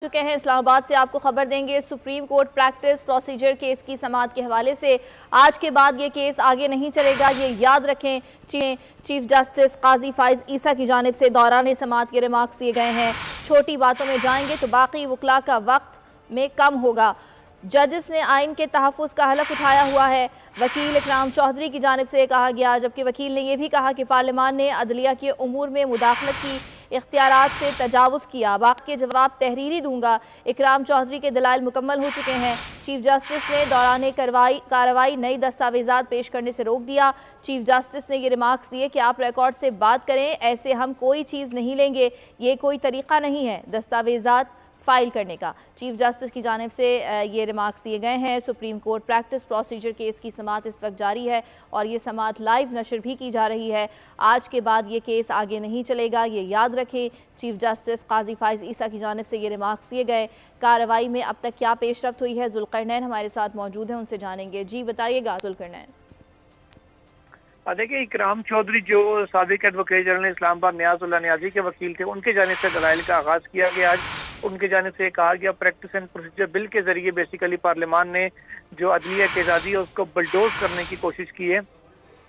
चुके हैं। इस्लामाबाद से आपको खबर देंगे। Supreme court practice procedure case की समाअत के हवाले से आज के बाद ये केस आगे नहीं चलेगा, ये याद रखें। चीफ जस्टिस काजी फाइज ईसा की जानिब से दौरान समाअत के रिमार्क्स दिए गए हैं। छोटी बातों में जाएंगे तो बाकी वकला का वक्त में कम होगा। जजेस ने आइन के तहफ़्फ़ुज़ का हलफ उठाया हुआ है। वकील इकराम चौधरी की जानिब से कहा गया, जबकि वकील ने यह भी कहा कि पार्लियामान ने अदलिया के उमूर में मुदाखलत की इख्तियारात से तजावुज़ किया। बाकी के जवाब तहरीरी दूंगा। इकराम चौधरी के दलाइल मुकम्मल हो चुके हैं। चीफ जस्टिस ने दौरान कार्रवाई नई दस्तावेजात पेश करने से रोक दिया। चीफ जस्टिस ने ये रिमार्क्स दिए कि आप रिकॉर्ड से बात करें, ऐसे हम कोई चीज़ नहीं लेंगे, ये कोई तरीका नहीं है दस्तावेजात फाइल करने का। चीफ जस्टिस की जानिब से ये रिमार्क्स दिए गए हैं। Supreme court practice procedure case की समाअत इस वक्त जारी है और ये समाअत लाइव नशर भी की जा रही है। आज के बाद ये केस आगे नहीं चलेगा, ये याद रखें। चीफ जस्टिस काजी फाइज ईसा की जानिब से ये रिमार्क्स दिए गए। कार्रवाई में अब तक क्या पेशरफ्त हुई है, जुल्करनैन हमारे साथ मौजूद हैं, उनसे जानेंगे। जी बताइएगा जुल्करनैन। देखिए, इकराम चौधरी जो साबिक एडवोकेट जनरल इस्लामाबाद नियाज़ुल्लाह नियाज़ी के वकील थे, उनके जानिब से दलाइल का आगाज़ किया गया। आज उनके जानिब से कहा गया प्रैक्टिस एंड प्रोसीजर बिल के जरिए बेसिकली पार्लियामान ने जो अदलिया की आज़ादी है उसको बुलडोज करने की कोशिश की है।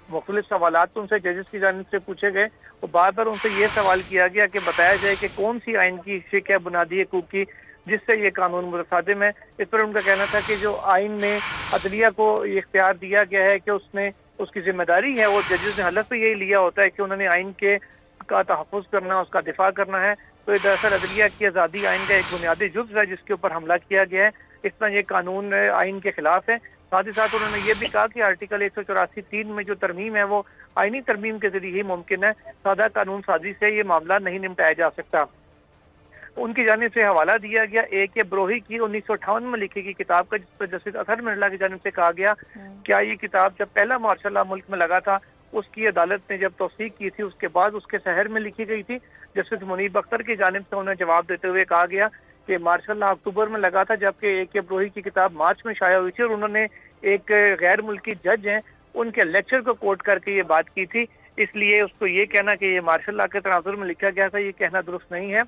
मुख्तलिफ सवालात उनसे जजेस की जानिब से पूछे गए और बार बार उनसे ये सवाल किया गया कि बताया जाए कि कौन सी आइन की शिक है बुनियादी हकूक़ की जिससे ये कानून मुतसादिम है। इस पर उनका कहना था कि जो आइन में अदलिया को ये इख्तियार दिया गया है कि उसने उसकी जिम्मेदारी है, और जजेस ने हलफ भी यही लिया होता है कि उन्होंने आइन के का तहफ़्फ़ुज़ करना, उसका दिफा करना है। तो ये दरअसल अदलिया की आज़ादी आइन का एक बुनियादी जुज़्व है जिसके ऊपर हमला किया गया है। इस तरह ये कानून आइन के खिलाफ है। साथ ही साथ उन्होंने ये भी कहा कि आर्टिकल 184(3) में जो तरमीम है वो आइनी तरमीम के जरिए ही मुमकिन है, सादा कानून साजी से ये मामला नहीं निपटाया जा सकता। उनकी जानिब से हवाला दिया गया A.K. ब्रोही की 1958 में लिखी गई किताब का, जिस पर जस्टिस अतहर मिर्ज़ा की जानिब से कहा गया क्या ये किताब जब पहला मार्शल लॉ मुल्क में लगा था उसकी अदालत ने जब तौसीक की थी उसके बाद उसके शहर में लिखी गई थी। जस्टिस मुनीब अख्तर की जानिब से उन्हें जवाब देते हुए कहा गया कि मार्शल लॉ अक्टूबर में लगा था, जबकि A.K. ब्रोही की किताब मार्च में शाया हुई थी और उन्होंने एक गैर मुल्की जज हैं उनके लेक्चर को कोट करके ये बात की थी। इसलिए उसको ये कहना कि ये मार्शल लॉ के तनाजुर में लिखा गया था, ये कहना दुरुस्त नहीं है।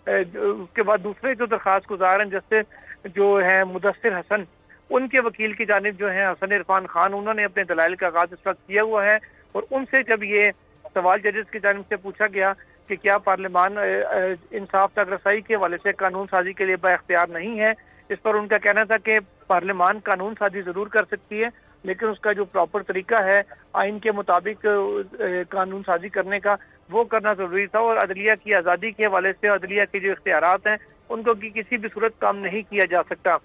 उसके बाद दूसरे जो दरखास्त गुजार हैं जैसे जो है मुदस्सिर हसन, उनके वकील की जानिब जो है हसन इरफान खान, उन्होंने अपने दलाइल का आगाज इस वक्त किया हुआ है। और उनसे जब ये सवाल जजेस की जानिब से पूछा गया कि क्या पार्लियामान इंसाफ तक रसाई के हवाले से कानून साजी के लिए बाइख्तियार नहीं है, इस पर उनका कहना था कि पार्लियामान कानून साजी जरूर कर सकती है, लेकिन उसका जो प्रॉपर तरीका है आइन के मुताबिक कानून साजी करने का वो करना जरूरी था। और अदलिया की आज़ादी के हवाले से अदलिया के जो इख्तियारात हैं उनको किसी भी सूरत काम नहीं किया जा सकता।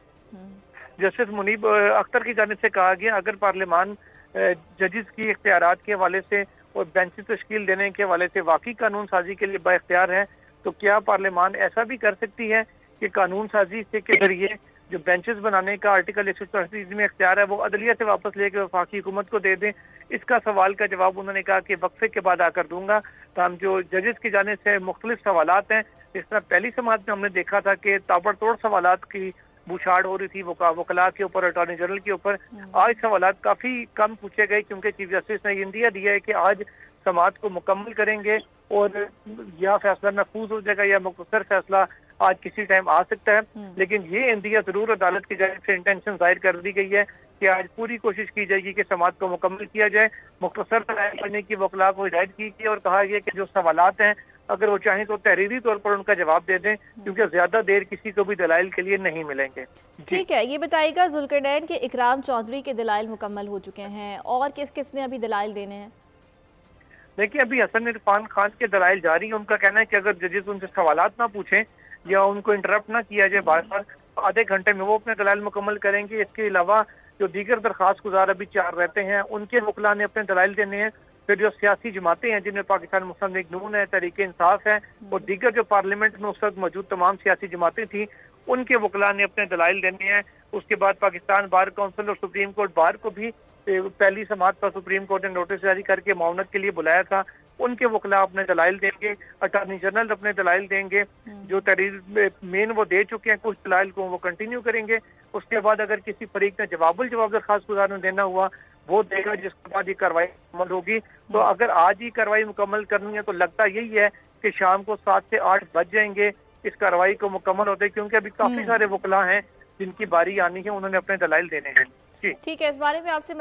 जस्टिस मुनीब अख्तर की जानिब से कहा गया अगर पार्लियामान जजेस की इख्तियारात के हवाले से और बेंचेस तश्कील देने के हवाले से वाकई कानून साजी के लिए बाइख्तियार है, तो क्या पार्लियामान ऐसा भी कर सकती है कि कानून साजी से के जरिए जो बेंचेस बनाने का आर्टिकल 134 में इख्तियार है वो अदलिया से वापस लेकर वफाकी हुकूमत को दे दें। इसका सवाल का जवाब उन्होंने कहा कि वक्फे के बाद आकर दूंगा। तो हम जो जजेस की जानिब से मुख्तलिफ सवालात हैं, इस तरह पहली समाअत में हमने देखा था कि ताबड़तोड़ सवालात की बूछाड़ हो रही थी वकला के ऊपर, अटॉर्नी जनरल के ऊपर। आज सवालात काफ़ी कम पूछे गए क्योंकि चीफ जस्टिस ने इंदिया दिया है कि आज समाअत को मुकम्मल करेंगे और यह फैसला महफूज हो जाएगा या मुख्तसर फैसला आज किसी टाइम आ सकता है। लेकिन ये इंदिया जरूर अदालत की जानिब से इंटेंशन जाहिर कर दी गई है कि आज पूरी कोशिश की जाएगी कि समाअत को मुकम्मल किया जाए। मुख्तसर करने की वकला को हिदायत की गई और कहा गया कि जो सवालात हैं अगर वो चाहें तो तहरीरी तौर पर उनका जवाब दे दें, क्योंकि ज्यादा देर किसी को भी दलाइल के लिए नहीं मिलेंगे। ठीक है, ये बताइएगा जुल्करनैन के इकराम चौधरी के दलाइल मुकम्मल हो चुके हैं और किस किसने अभी दलाइल देने हैं? देखिए, अभी हसन इरफान खान के दलाइल जारी हैं। उनका कहना है कि अगर जजेस उनसे सवालात ना पूछें या उनको इंटरप्ट ना किया जाए बार बार, आधे घंटे में वो अपने दलाइल मुकम्मल करेंगे। इसके अलावा जो दीगर दरखास्त गुजार अभी 4 रहते हैं उनके वकला ने अपने दलाइल देने हैं। फिर जो सियासी जमातें हैं जिनमें पाकिस्तान मुस्लिम लीग नून है, तहरीक इंसाफ है और दीगर जो पार्लियामेंट में उस वक्त मौजूद तमाम सियासी जमातें थी, उनके वकला ने अपने दलाइल देने हैं। उसके बाद पाकिस्तान बार काउंसिल और सुप्रीम कोर्ट बार को भी पहली समाअत पर सुप्रीम कोर्ट ने नोटिस जारी करके मावनत के लिए बुलाया था, उनके वकला अपने दलाइल देंगे। अटॉर्नी जनरल अपने दलाइल देंगे, जो तहरीर मेन वो दे चुके हैं, कुछ दलाइल को वो कंटिन्यू करेंगे। उसके बाद अगर किसी फरीक ने जवाब दरखास्त गुजार में देना हुआ वो देगा, जिसके बाद ये कार्रवाई मुकम्मल होगी। तो अगर आज ही कार्रवाई मुकम्मल करनी है तो लगता यही है कि शाम को 7 से 8 बज जाएंगे इस कार्रवाई को मुकम्मल होते, क्योंकि अभी काफी सारे वकला हैं जिनकी बारी आनी है, उन्होंने अपने दलाइल देने हैं। जी ठीक है, इस बारे में आपसे